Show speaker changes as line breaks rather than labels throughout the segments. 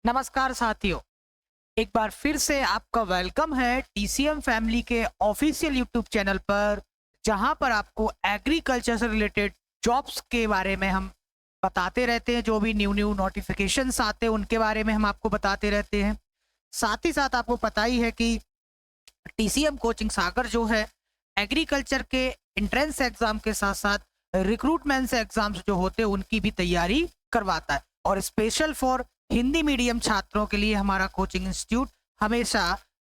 नमस्कार साथियों, एक बार फिर से आपका वेलकम है टीसीएम फैमिली के ऑफिशियल यूट्यूब चैनल पर, जहां पर आपको एग्रीकल्चर से रिलेटेड जॉब्स के बारे में हम बताते रहते हैं। जो भी न्यू न्यू नोटिफिकेशंस आते हैं उनके बारे में हम आपको बताते रहते हैं। साथ ही साथ आपको पता ही है कि टीसीएम कोचिंग सागर जो है एग्रीकल्चर के इंट्रेंस एग्जाम के साथ साथ रिक्रूटमेंट एग्जाम्स जो होते हैं उनकी भी तैयारी करवाता है, और स्पेशल फॉर हिंदी मीडियम छात्रों के लिए हमारा कोचिंग इंस्टीट्यूट हमेशा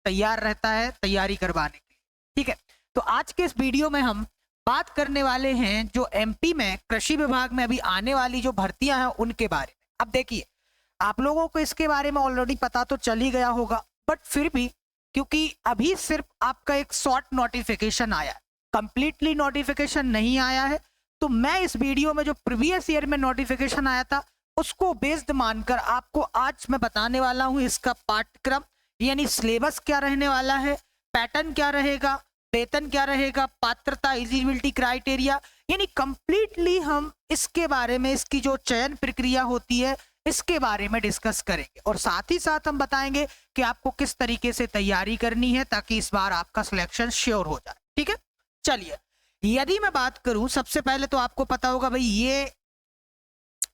तैयार रहता है तैयारी करवाने के लिए। ठीक है, तो आज के इस वीडियो में हम बात करने वाले हैं जो एमपी में कृषि विभाग में अभी आने वाली जो भर्तियां हैं उनके बारे में। अब देखिए, आप लोगों को इसके बारे में ऑलरेडी पता तो चल ही गया होगा, बट फिर भी क्योंकि अभी सिर्फ आपका एक शॉर्ट नोटिफिकेशन आया है, कंप्लीटली नोटिफिकेशन नहीं आया है, तो मैं इस वीडियो में जो प्रीवियस ईयर में नोटिफिकेशन आया था उसको बेस्ड मानकर आपको आज मैं बताने वाला हूं इसका पाठ्यक्रम यानी सिलेबस क्या रहने वाला है, पैटर्न क्या रहेगा, वेतन क्या रहेगा, पात्रता, एलिजिबिलिटी क्राइटेरिया, यानी कंप्लीटली हम इसके बारे में, इसकी जो चयन प्रक्रिया होती है इसके बारे में डिस्कस करेंगे। और साथ ही साथ हम बताएंगे कि आपको किस तरीके से तैयारी करनी है ताकि इस बार आपका सिलेक्शन श्योर हो जाए। ठीक है, चलिए, यदि मैं बात करूं, सबसे पहले तो आपको पता होगा भाई ये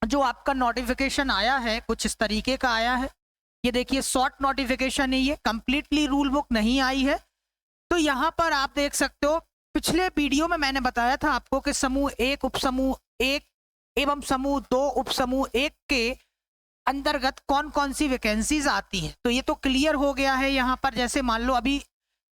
जो आपका नोटिफिकेशन आया है कुछ इस तरीके का आया है। ये देखिए शॉर्ट नोटिफिकेशन है, ये कंप्लीटली रूल बुक नहीं आई है। तो यहाँ पर आप देख सकते हो, पिछले वीडियो में मैंने बताया था आपको कि समूह 1, उपसमूह 1 एवं समूह 2, उपसमूह 1 के अंतर्गत कौन कौन सी वैकेंसीज आती हैं। तो ये तो क्लियर हो गया है यहाँ पर। जैसे मान लो अभी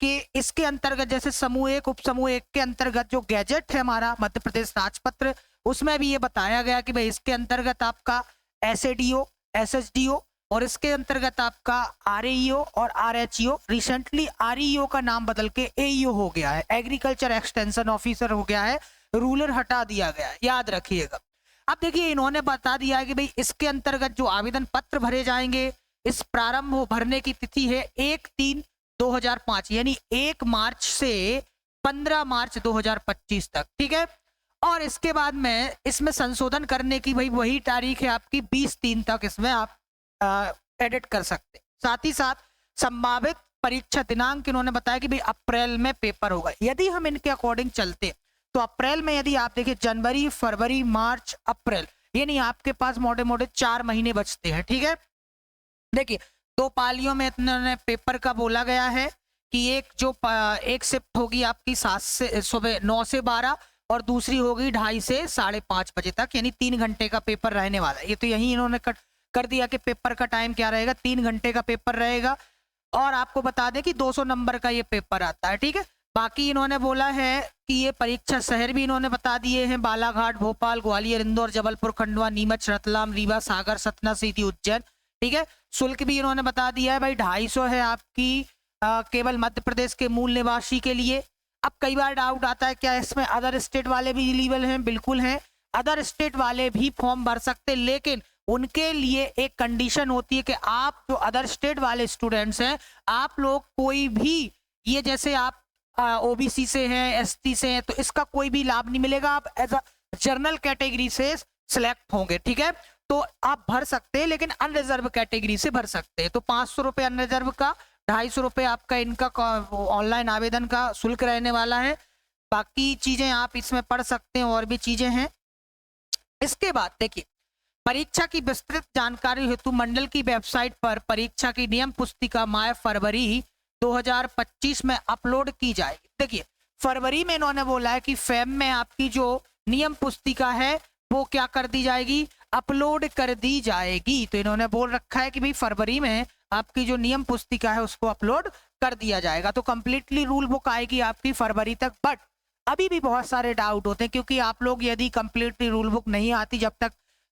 कि इसके अंतर्गत जैसे समूह 1, उपसमूह 1 के अंतर्गत जो गैजेट है हमारा मध्य प्रदेश राजपत्र, उसमें भी ये बताया गया कि भाई इसके अंतर्गत आपका एसएडीओ, एसएसडीओ और इसके अंतर्गत आपका आरईओ और आरएचईओ, रिसेंटली आरईओ का नाम बदल के एईओ हो गया है, एग्रीकल्चर एक्सटेंशन ऑफिसर हो गया है, रूलर हटा दिया गया है, याद रखिएगा। अब देखिए इन्होंने बता दिया है कि भाई इसके अंतर्गत जो आवेदन पत्र भरे जाएंगे, इस प्रारंभ भरने की तिथि है 1/3/2005 यानी 1 मार्च से 15 मार्च 2025 तक। ठीक है, और इसके बाद में इसमें संशोधन करने की भाई वही तारीख है आपकी 20/3 तक, इसमें आप एडिट कर सकते हैं। साथ ही साथ संभावित परीक्षा दिनांक इन्होंने बताया कि भाई अप्रैल में पेपर होगा। यदि हम इनके अकॉर्डिंग चलते तो अप्रैल में, यदि आप देखिए जनवरी, फरवरी, मार्च, अप्रैल, यानी आपके पास मोटे मोटे 4 महीने बचते हैं। ठीक है, देखिए 2 पालियों में इन्होंने पेपर का बोला गया है कि एक शिफ्ट होगी आपकी 7 से सुबह 9 से 12 और दूसरी होगी 2:30 से 5:30 बजे तक, यानी 3 घंटे का पेपर रहने वाला है। ये तो यही इन्होंने कर दिया कि पेपर का टाइम क्या रहेगा, 3 घंटे का पेपर रहेगा। और आपको बता दें कि 200 नंबर का ये पेपर आता है। ठीक है, बाकी इन्होंने बोला है कि ये परीक्षा शहर भी इन्होंने बता दिए हैं, बालाघाट, भोपाल, ग्वालियर, इंदौर, जबलपुर, खंडवा, नीमच, रतलाम, रीवा, सागर, सतना, सीधी, उज्जैन। ठीक है, शुल्क भी इन्होंने बता दिया है भाई 250 है आपकी केवल मध्य प्रदेश के मूल निवासी के लिए। अब कई बार डाउट आता है क्या इसमें अदर स्टेट वाले भी एलिजिबल हैं? बिल्कुल हैं, अदर स्टेट वाले भी फॉर्म भर सकते, लेकिन उनके लिए एक कंडीशन होती है कि आप जो अदर स्टेट वाले स्टूडेंट्स हैं, आप लोग कोई भी, ये जैसे आप ओबीसी से हैं, एसटी से हैं, तो इसका कोई भी लाभ नहीं मिलेगा, आप एज अ जनरल कैटेगरी से सिलेक्ट होंगे। ठीक है, तो आप भर सकते हैं, लेकिन अनरिजर्व कैटेगरी से भर सकते हैं। तो 500 रुपये अनरिजर्व का, 250 रुपये आपका इनका ऑनलाइन आवेदन का शुल्क रहने वाला है। बाकी चीजें आप इसमें पढ़ सकते हैं, और भी चीजें हैं। इसके बाद देखिए, परीक्षा की विस्तृत जानकारी हेतु मंडल की वेबसाइट पर परीक्षा की नियम पुस्तिका माह फरवरी 2025 में अपलोड की जाएगी। देखिए फरवरी में इन्होंने बोला है कि फेब में आपकी जो नियम पुस्तिका है वो क्या कर दी जाएगी, अपलोड कर दी जाएगी। तो इन्होंने बोल रखा है कि भाई फरवरी में आपकी जो नियम पुस्तिका है उसको अपलोड कर दिया जाएगा। तो कंप्लीटली रूल बुक आएगी आपकी फरवरी तक। बट अभी भी बहुत सारे डाउट होते हैं, क्योंकि आप लोग यदि कंप्लीटली रूल बुक नहीं आती, जब तक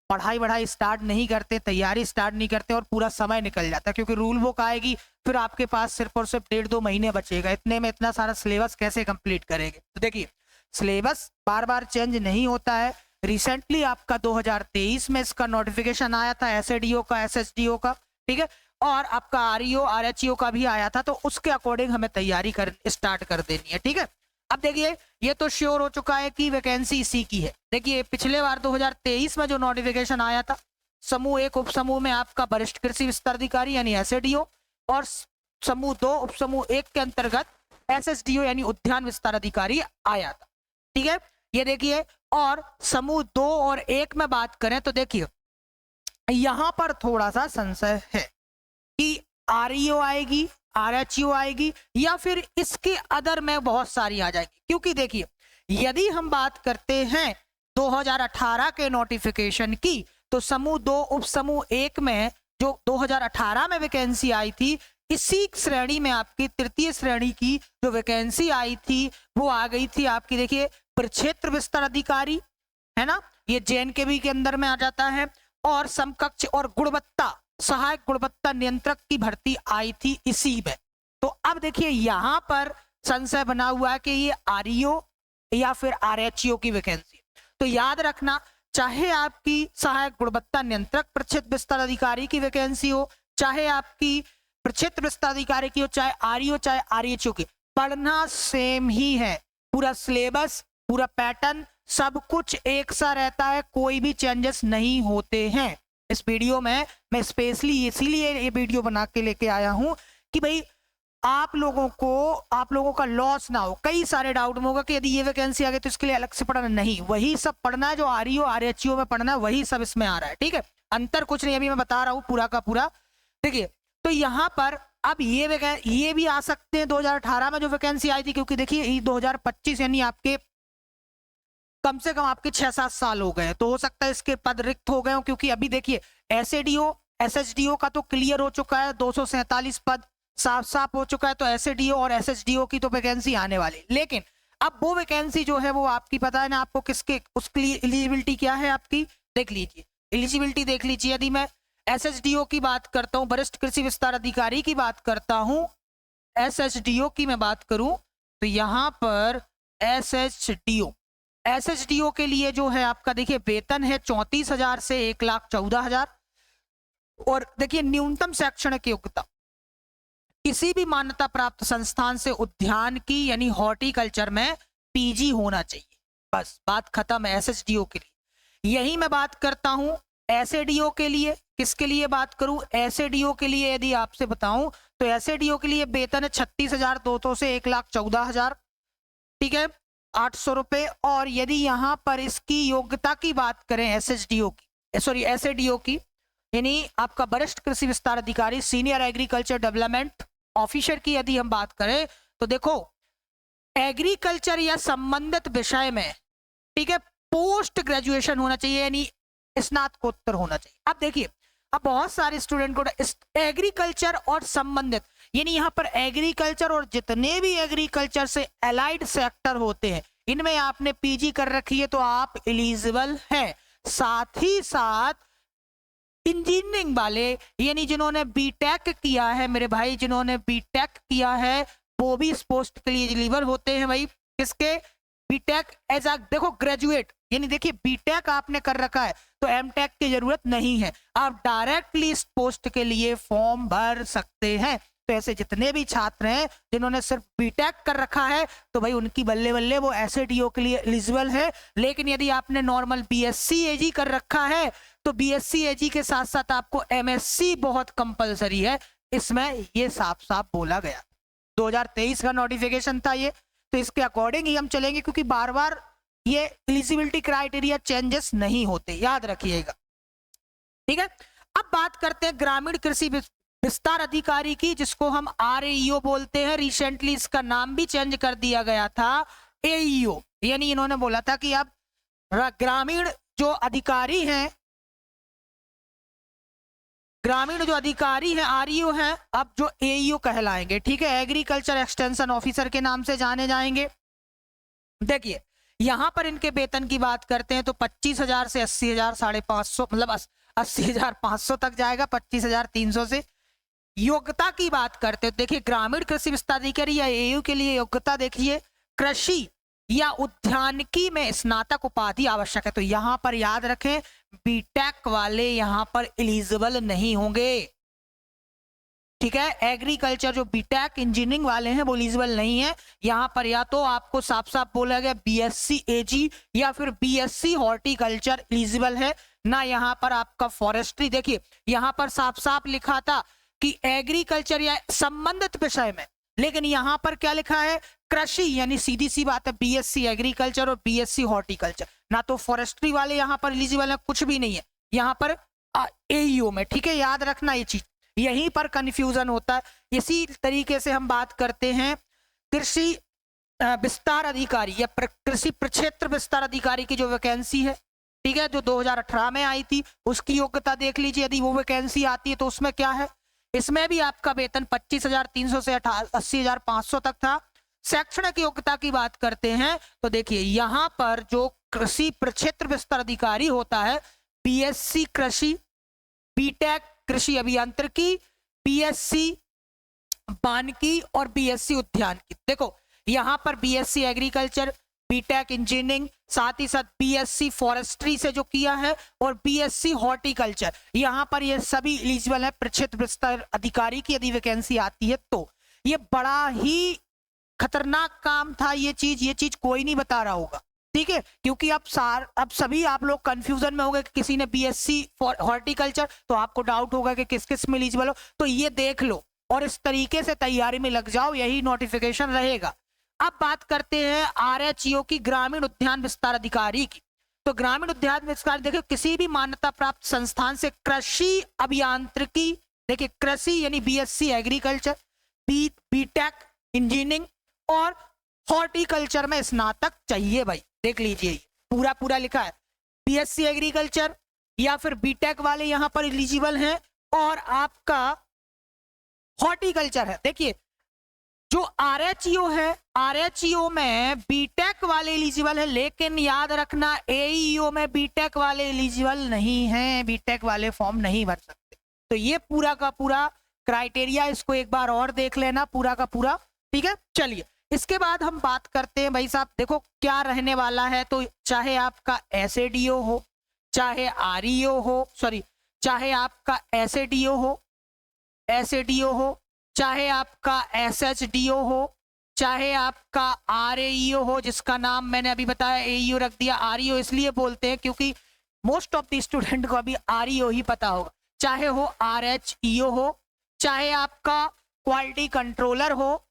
पढ़ाई स्टार्ट नहीं करते, तैयारी स्टार्ट नहीं करते, और पूरा समय निकल जाता है, क्योंकि रूल बुक आएगी फिर आपके पास सिर्फ और सिर्फ 1.5-2 महीने बचेगा। इतने में इतना सारा सिलेबस कैसे कंप्लीट करेंगे? तो देखिए सिलेबस बार बार चेंज नहीं होता है। रिसेंटली आपका 2023 में इसका नोटिफिकेशन आया था, एसएडीओ का, एसएसडीओ का। ठीक है, और आपका आरईओ, आरएचईओ का भी आया था, तो उसके अकॉर्डिंग हमें तैयारी स्टार्ट कर देनी है। ठीक है, अब देखिए ये तो श्योर हो चुका है कि वैकेंसी इसी की है। देखिए पिछले बार 2023 में जो नोटिफिकेशन आया था समूह 1 उपसमूह में आपका वरिष्ठ कृषि विस्तार अधिकारी यानी एसएडीओ, और समूह 2 उपसमूह 1 के अंतर्गत एसएसडीओ यानी उद्यान विस्तार अधिकारी आया था। ठीक है, ये देखिए। और समूह 2 और 1 में बात करें तो देखिए यहां पर थोड़ा सा संशय है कि आरईओ आएगी, आरएचईओ आएगी, या फिर इसके अदर में बहुत सारी आ जाएगी। क्योंकि देखिए यदि हम बात करते हैं 2018 के नोटिफिकेशन की, तो समूह 2 उपसमूह 1 में जो 2018 में वैकेंसी आई थी, इसी श्रेणी में आपकी तृतीय श्रेणी की जो वैकेंसी आई थी वो आ गई थी आपकी, देखिए प्रक्षेत्र विस्तार अधिकारी, है ना, ये जेएनकेवी के अंदर में आ जाता है। और समकक्ष और गुणवत्ता सहायक गुणवत्ता नियंत्रक की भर्ती आई थी इसी में। तो अब देखिए यहां पर संशय बना हुआ है कि ये आरईओ या फिर आरएचईओ की वैकेंसी। तो याद रखना, चाहे आपकी सहायक गुणवत्ता नियंत्रक प्रक्षेत्र विस्तार अधिकारी की वैकेंसी हो, चाहे आपकी प्रक्षेत्र विस्तार अधिकारी की हो, चाहे आरईओ चाहे आरएचईओ की, पढ़ना सेम ही है। पूरा सिलेबस, पूरा पैटर्न, सब कुछ एक सा रहता है, कोई भी चेंजेस नहीं होते हैं। इस वीडियो में मैं स्पेशली इसीलिए ये वीडियो बना के लेके आया हूं कि भाई आप लोगों का लॉस ना हो। कई सारे डाउट में होगा कि यदि ये वैकेंसी आ गई तो इसके लिए अलग से पढ़ना, नहीं, वही सब पढ़ना है जो आरईओ आरएचईओ में पढ़ना है, वही सब इसमें आ रहा है। ठीक है, अंतर कुछ नहीं, अभी मैं बता रहा हूं पूरा का पूरा। देखिए तो यहां पर अब ये भी आ सकते हैं 2018 में जो वैकेंसी आई थी, क्योंकि देखिए 2025 यानी आपके कम से कम आपके 6-7 साल हो गए, तो हो सकता है इसके पद रिक्त हो गए हो। क्योंकि अभी देखिए एसएडीओ एसएचडीओ का तो क्लियर हो चुका है, 247 पद साफ साफ हो चुका है, तो एसएडीओ और एसएचडीओ की तो वैकेंसी आने वाली। लेकिन अब वो वैकेंसी जो है वो आपकी पता है ना आपको किसके, उसके लिए एलिजिबिलिटी क्या है आपकी, देख लीजिए, एलिजिबिलिटी देख लीजिए। यदि मैं एसएचडीओ की बात करता हूं, वरिष्ठ कृषि विस्तार अधिकारी की बात करता हूं, एसएचडीओ की मैं बात करूं तो यहां पर एसएचडीओ के लिए जो है आपका देखिए वेतन है 34,000 से 1,14,000। और देखिए न्यूनतम शैक्षणिक योग्यता किसी भी मान्यता प्राप्त संस्थान से उद्यान की यानी हॉर्टिकल्चर में पीजी होना चाहिए, बस बात खत्म है एसएचडीओ के लिए। यही मैं बात करता हूं एसएडीओ के लिए। किसके लिए बात करूं, एसएडीओ के लिए यदि आपसे बताऊं तो एसएडीओ के लिए वेतन है 36,200 से 1,14,000, ठीक है, 800 रुपए। और यदि यहां पर इसकी योग्यता की बात करें एसएडीओ की यानी आपका वरिष्ठ कृषि विस्तार अधिकारी सीनियर एग्रीकल्चर डेवलपमेंट ऑफिसर की यदि हम बात करें तो देखो एग्रीकल्चर या संबंधित विषय में, ठीक है, पोस्ट ग्रेजुएशन होना चाहिए यानी स्नातकोत्तर होना चाहिए। अब देखिए अब बहुत सारे स्टूडेंट को एग्रीकल्चर और संबंधित यानी यहाँ पर एग्रीकल्चर और जितने भी एग्रीकल्चर से एलाइड सेक्टर होते हैं इनमें आपने पीजी कर रखी है तो आप एलिजिबल हैं। साथ ही साथ इंजीनियरिंग वाले यानी जिन्होंने बीटेक किया है, मेरे भाई जिन्होंने बीटेक किया है वो भी इस पोस्ट के लिए एलिजिबल होते हैं भाई। किसके, बीटेक एज अ देखो ग्रेजुएट यानी देखिए बीटेक आपने कर रखा है तो एमटेक की जरूरत नहीं है, आप डायरेक्टली इस पोस्ट के लिए फॉर्म भर सकते हैं। तो ऐसे जितने भी छात्र हैं जिन्होंने सिर्फ बीटेक कर रखा है तो भाई उनकी बल्ले बल्ले वो एसएडीओ के लिए एलिजिबल है। लेकिन यदि आपने नॉर्मल बीएससी एजी कर रखा है तो बीएससी एजी के साथ साथ आपको एमएससी बहुत कंपलसरी है, इसमें ये साफ साफ बोला गया। 2023 का नोटिफिकेशन था ये, तो इसके अकॉर्डिंग ही हम चलेंगे क्योंकि बार बार ये एलिजिबिलिटी क्राइटेरिया चेंजेस नहीं होते, याद रखिएगा, ठीक है। अब बात करते हैं ग्रामीण कृषि विस्तार अधिकारी की जिसको हम आरईओ बोलते हैं। रिसेंटली इसका नाम भी चेंज कर दिया गया था एईओ, यानी इन्होंने बोला था कि अब ग्रामीण जो अधिकारी हैं आरईओ हैं अब जो एईओ कहलाएंगे, ठीक है, एग्रीकल्चर एक्सटेंशन ऑफिसर के नाम से जाने जाएंगे। देखिए यहां पर इनके वेतन की बात करते हैं तो 25,000 से 80,000 550 मतलब 80,500 तक जाएगा, 25,300 से। योग्यता की बात करते हैं देखिए ग्रामीण कृषि विस्तार अधिकारी या एयू के लिए योग्यता देखिए कृषि या उद्यानिकी में स्नातक उपाधि आवश्यक है। तो यहां पर याद रखें बीटेक वाले यहां पर एलिजिबल नहीं होंगे, ठीक है। एग्रीकल्चर जो बीटेक इंजीनियरिंग वाले हैं वो एलिजिबल नहीं है। यहाँ पर या तो आपको साफ साफ बोला गया बीएससी एजी या फिर बीएससी हॉर्टिकल्चर एलिजिबल है ना, यहाँ पर आपका फॉरेस्ट्री। देखिए यहाँ पर साफ साफ लिखा था कि एग्रीकल्चर या संबंधित विषय में, लेकिन यहाँ पर क्या लिखा है, कृषि, यानी सीधी सी बात है बीएससी एग्रीकल्चर और बीएससी हॉर्टिकल्चर। ना तो फॉरेस्ट्री वाले यहाँ पर एलिजिबल है, कुछ भी नहीं है यहाँ पर एईओ में। ठीक है, याद रखना ये चीज, यहीं पर कंफ्यूजन होता है। इसी तरीके से हम बात करते हैं कृषि विस्तार अधिकारी या कृषि प्रक्षेत्र विस्तार अधिकारी की जो वैकेंसी है, ठीक है, जो 2018 में आई थी, उसकी योग्यता देख लीजिए। यदि वो वैकेंसी आती है तो उसमें क्या है, इसमें भी आपका वेतन 25,300 से 80,500 तक था। शैक्षणिक योग्यता की बात करते हैं तो देखिए यहाँ पर जो कृषि प्रक्षेत्र विस्तार अधिकारी होता है, बीएससी कृषि, बीटेक कृषि अभियांत्रिकी, बीएससी वानिकी और बीएससी उद्यानिकी। देखो यहाँ पर बीएससी एग्रीकल्चर, बीटेक इंजीनियरिंग, साथ ही साथ बीएससी फॉरेस्ट्री से जो किया है और बीएससी हॉर्टिकल्चर, यहाँ पर ये सभी एलिजिबल है प्रक्षेत्र विस्तार अधिकारी की यदि वैकेंसी आती है तो। ये बड़ा ही खतरनाक काम था ये चीज कोई नहीं बता रहा होगा, ठीक है, क्योंकि अब सभी आप लोग कंफ्यूजन में होंगे कि किसी ने बीएससी हॉर्टिकल्चर, तो आपको डाउट होगा कि किस किस में एलिजिबल हो, तो ये देख लो और इस तरीके से तैयारी में लग जाओ, यही नोटिफिकेशन रहेगा। अब बात करते हैं आरएचईओ की, ग्रामीण उद्यान विस्तार अधिकारी की। तो ग्रामीण उद्यान विस्तार, देखिए किसी भी मान्यता प्राप्त संस्थान से कृषि अभियांत्रिकी, देखिए कृषि यानी बीएससी एग्रीकल्चर, बीटेक इंजीनियरिंग और हॉर्टिकल्चर में स्नातक चाहिए भाई। देख लीजिए पूरा पूरा लिखा है, बीएससी एग्रीकल्चर या फिर बीटेक वाले यहां पर एलिजिबल हैं और आपका हॉर्टिकल्चर है। देखिए जो आरएचईओ है, आरएचईओ में बीटेक वाले एलिजिबल है, लेकिन याद रखना एईओ में बीटेक वाले एलिजिबल नहीं है, बीटेक वाले फॉर्म नहीं भर सकते। तो ये पूरा का पूरा क्राइटेरिया, इसको एक बार और देख लेना पूरा का पूरा, ठीक है। चलिए इसके बाद हम बात करते हैं भाई साहब, देखो क्या रहने वाला है। तो चाहे आपका एसएडीओ हो, चाहे आरईओ हो, सॉरी चाहे आपका एसएडीओ हो, चाहे आपका एसएचडीओ हो, चाहे आपका आरएईओ हो, जिसका नाम मैंने अभी बताया एईओ रख दिया। आरईओ इसलिए बोलते हैं क्योंकि मोस्ट ऑफ द स्टूडेंट को अभी आरईओ ही पता होगा। चाहे हो आरएचईओ हो, चाहे आपका क्वालिटी कंट्रोलर हो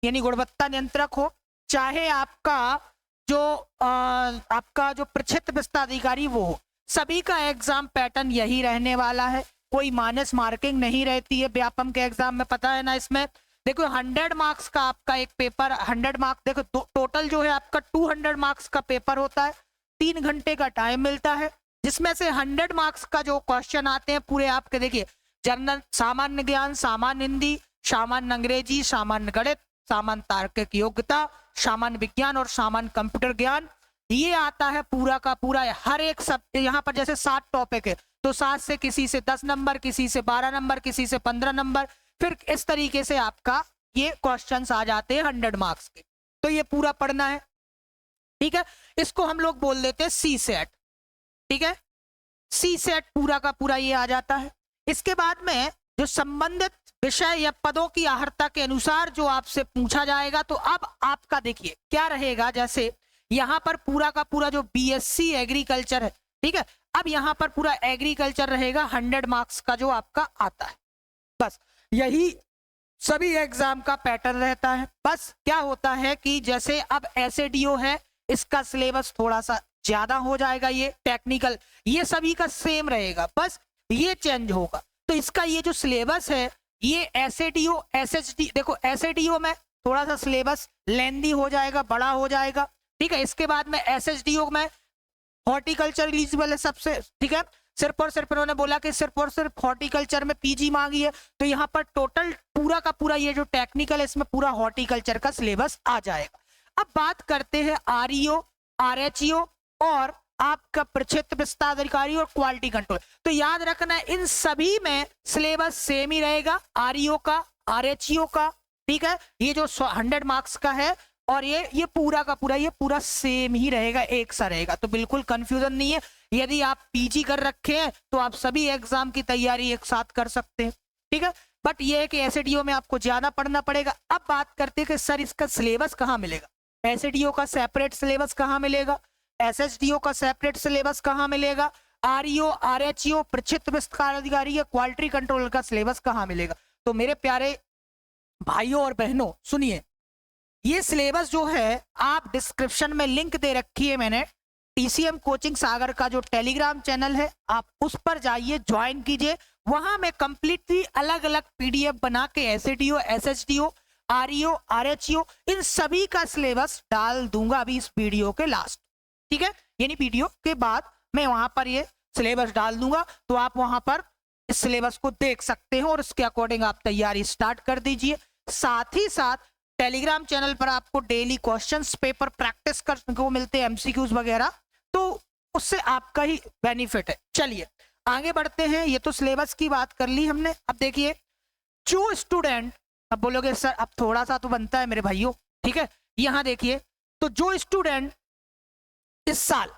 यानी गुणवत्ता नियंत्रक हो, चाहे आपका जो प्रक्षेत्र विस्तार अधिकारी वो हो, सभी का एग्जाम पैटर्न यही रहने वाला है। कोई माइनस मार्किंग नहीं रहती है व्यापम के एग्जाम में, पता है ना। इसमें देखो 100 मार्क्स का आपका एक पेपर, 100 मार्क्स, देखो टोटल जो है आपका 200 मार्क्स का पेपर होता है, 3 घंटे का टाइम मिलता है, जिसमें से 100 मार्क्स का जो क्वेश्चन आते हैं पूरे आपके, देखिए जनरल, सामान्य ज्ञान, सामान्य हिंदी, सामान्य अंग्रेजी, सामान्य गणित, सामान्य तार्किक योग्यता, सामान्य विज्ञान और सामान्य कंप्यूटर ज्ञान, ये आता है पूरा का पूरा। हर एक सब यहाँ पर जैसे 7 टॉपिक है तो 7 से किसी से 10 नंबर, किसी से 12 नंबर, किसी से 15 नंबर, फिर इस तरीके से आपका ये क्वेश्चंस आ जाते हैं 100 मार्क्स के। तो ये पूरा पढ़ना है, ठीक है। इसको हम लोग बोल देते हैं सी सेट, ठीक है, सी सेट पूरा का पूरा ये आ जाता है। इसके बाद में जो संबंधित विषय या पदों की अर्हता के अनुसार जो आपसे पूछा जाएगा, तो अब आपका देखिए क्या रहेगा। जैसे यहां पर पूरा का पूरा जो बीएससी एग्रीकल्चर है, ठीक है, अब यहां पर पूरा एग्रीकल्चर रहेगा 100 मार्क्स का जो आपका आता है। बस यही सभी एग्जाम का पैटर्न रहता है। बस क्या होता है कि जैसे अब एसएडीओ है, इसका सिलेबस थोड़ा सा ज्यादा हो जाएगा, ये टेक्निकल, ये सभी का सेम रहेगा, बस ये चेंज होगा। तो इसका ये जो सिलेबस है, ये एसएडीओ, एसएचडी, देखो एसएडीओ में थोड़ा सा सिलेबस लेंदी हो जाएगा, बड़ा हो जाएगा, ठीक है। इसके बाद में एसएचडीओ में हॉर्टिकल्चर एलिजिबल है सबसे, ठीक है। सिर्फ और सिर्फ इन्होंने बोला कि सिर्फ और सिर्फ हॉर्टिकल्चर में पीजी मांगी है, तो यहाँ पर टोटल पूरा का पूरा ये जो टेक्निकल है, इसमें पूरा हॉर्टिकल्चर का सिलेबस आ जाएगा। अब बात करते हैं आरईओ, आरएचईओ और आपका प्रक्षेत्र विस्तार अधिकारी और क्वालिटी कंट्रोल। तो याद रखना इन सभी में सिलेबस सेम ही रहेगा, आरईओ का, आरएचईओ का, ठीक है। ये जो 100 मार्क्स का है और ये पूरा का पूरा ये पूरा सेम ही रहेगा, एक सा रहेगा। तो बिल्कुल कंफ्यूजन नहीं है। यदि आप पीजी कर रखे हैं तो आप सभी एग्जाम की तैयारी एक साथ कर सकते हैं, ठीक है। बट ये है कि एसएडीओ में आपको ज्यादा पढ़ना पड़ेगा। अब बात करते हैं कि सर इसका सिलेबस कहाँ मिलेगा, एसएडीओ का सेपरेट सिलेबस कहाँ मिलेगा, एसएसडीओ का सेपरेट सिलेबस कहाँ मिलेगा, आरईओ आरएचईओ प्रक्षेत्र विस्तार अधिकारी या क्वालिटी कंट्रोलर का सिलेबस कहाँ मिलेगा। तो मेरे प्यारे भाइयों और बहनों सुनिए, ये सिलेबस जो है आप डिस्क्रिप्शन में लिंक दे रखी है मैंने, टीसीएम कोचिंग सागर का जो टेलीग्राम चैनल है आप उस पर जाइए, ज्वाइन कीजिए। वहां मैं कंप्लीटली अलग अलग पीडीएफ बना के एसएडीओ एसएचडीओ आरईओ आरएचईओ इन सभी का सिलेबस डाल दूंगा अभी इस वीडियो के लास्ट, ठीक है, यानी वीडियो के बाद मैं वहां पर ये सिलेबस डाल दूंगा, तो आप वहां पर इस सिलेबस को देख सकते हैं और उसके अकॉर्डिंग आप तैयारी स्टार्ट कर दीजिए। साथ ही साथ टेलीग्राम चैनल पर आपको डेली क्वेश्चंस पेपर प्रैक्टिस करने को मिलते हैं, एमसीक्यूज वगैरह, तो उससे आपका ही बेनिफिट है। चलिए आगे बढ़ते हैं, ये तो सिलेबस की बात कर ली हमने। अब देखिए जो स्टूडेंट, अब बोलोगे सर अब थोड़ा सा तो बनता है मेरे भाइयों, ठीक है, यहां देखिए, तो जो स्टूडेंट इस साल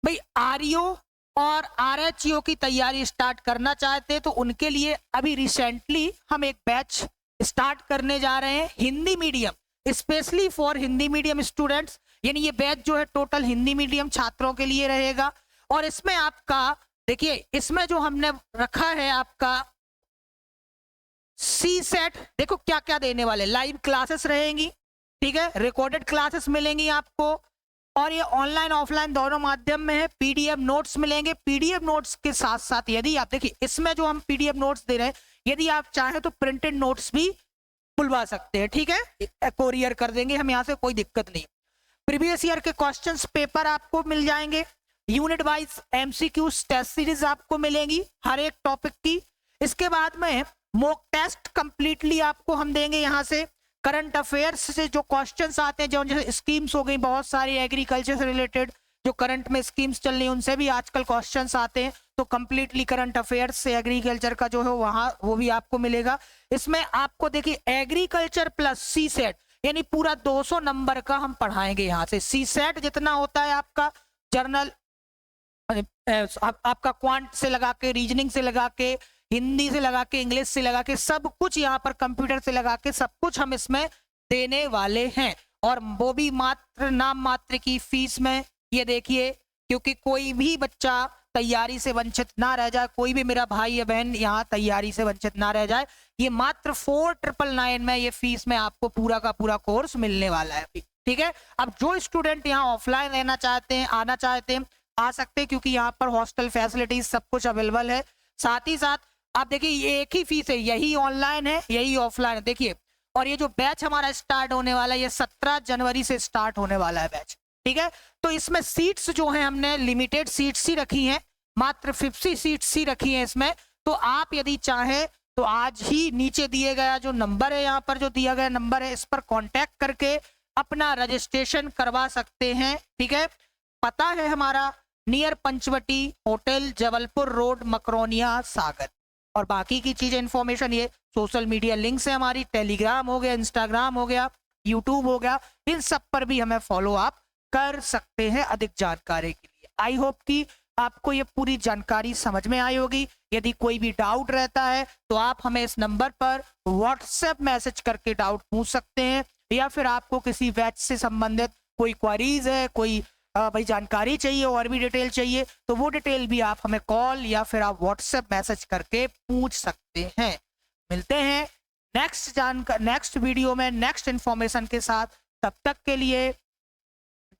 भाई आरईओ और आरएचईओ की तैयारी स्टार्ट करना चाहते हैं तो उनके लिए अभी रिसेंटली हम एक बैच स्टार्ट करने जा रहे हैं Hindi medium, specially for Hindi medium students, यानी ये बैच जो है टोटल हिंदी मीडियम छात्रों के लिए रहेगा। और इसमें आपका देखिए, इसमें जो हमने रखा है आपका सी सेट, देखो क्या क्या देने वाले, लाइव क्लासेस रहेंगी, ठीक है, रिकॉर्डेड क्लासेस मिलेंगी आपको, और ये ऑनलाइन ऑफलाइन दोनों माध्यम में है। पीडीएफ नोट्स मिलेंगे, पीडीएफ नोट्स के साथ साथ यदि आप देखिए इसमें जो हम पीडीएफ नोट्स दे रहे हैं, यदि आप चाहें तो प्रिंटेड नोट्स भी बुलवा सकते हैं, ठीक है, कोरियर कर देंगे हम, यहाँ से कोई दिक्कत नहीं। प्रीवियस ईयर के क्वेश्चंस पेपर आपको मिल जाएंगे, unit wise MCQ test series आपको मिलेंगी हर एक टॉपिक की। इसके बाद में मॉक टेस्ट कंप्लीटली आपको हम देंगे यहाँ से, करंट अफेयर्स से जो क्वेश्चंस आते हैं, जो जैसे स्कीम्स हो गई बहुत सारी एग्रीकल्चर से रिलेटेड, जो करंट में स्कीम्स चल रही हैं उनसे भी आजकल क्वेश्चंस आते हैं, तो कंप्लीटली करंट अफेयर्स से एग्रीकल्चर का जो है वहां वो भी आपको मिलेगा। इसमें आपको देखिए एग्रीकल्चर प्लस सी सेट यानी पूरा 200 नंबर का हम पढ़ाएंगे यहाँ से। सी सेट जितना होता है आपका जर्नल, आपका क्वांट से लगा के, रीजनिंग से लगा के, हिंदी से लगा के, इंग्लिश से लगा के, सब कुछ यहाँ पर कंप्यूटर से लगा के सब कुछ हम इसमें देने वाले हैं, और वो भी मात्र नाम मात्र की फीस में। ये देखिए, क्योंकि कोई भी बच्चा तैयारी से वंचित ना रह जाए, कोई भी मेरा भाई या बहन यहाँ तैयारी से वंचित ना रह जाए, ये मात्र 4999 में ये फीस में आपको पूरा का पूरा कोर्स मिलने वाला है, ठीक है। अब जो स्टूडेंट यहाँ ऑफलाइन रहना चाहते हैं, आना चाहते हैं, आ सकते हैं, क्योंकि यहाँ पर हॉस्टल फैसिलिटीज सब कुछ अवेलेबल है। साथ ही साथ आप देखिए ये एक ही फीस है, यही ऑनलाइन है यही ऑफलाइन है, देखिए। और ये जो बैच हमारा स्टार्ट होने वाला है, ये 17 जनवरी से स्टार्ट होने वाला है बैच, ठीक है। तो इसमें सीट्स जो है हमने लिमिटेड सीट्स ही रखी हैं, मात्र 50 सीट्स ही रखी हैं इसमें। तो आप यदि चाहें तो आज ही नीचे दिए गया जो नंबर है, यहाँ पर जो दिया गया नंबर है, इस पर कांटेक्ट करके अपना रजिस्ट्रेशन करवा सकते हैं, ठीक है। पता है हमारा near Panchvati hotel, Jabalpur road, Makronia, Sagar. और बाकी की चीजें इंफॉर्मेशन ये सोशल मीडिया लिंक्स है हमारी, टेलीग्राम हो गया, इंस्टाग्राम हो गया, यूट्यूब हो गया, इन सब पर भी हमें फॉलो आप कर सकते हैं अधिक जानकारी के लिए। आई होप कि आपको ये पूरी जानकारी समझ में आई होगी। यदि कोई भी डाउट रहता है तो आप हमें इस नंबर पर व्हाट्सएप मैसेज करके डाउट पूछ सकते हैं, या फिर आपको किसी बैच से संबंधित कोई क्वारीज है, कोई भाई जानकारी चाहिए और भी डिटेल चाहिए, तो वो डिटेल भी आप हमें कॉल या फिर आप व्हाट्सएप मैसेज करके पूछ सकते हैं। मिलते हैं नेक्स्ट वीडियो में नेक्स्ट इंफॉर्मेशन के साथ। तब तक के लिए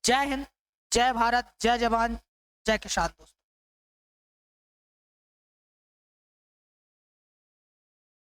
जय हिंद, जय भारत, जय जवान, जय किसान दोस्तों।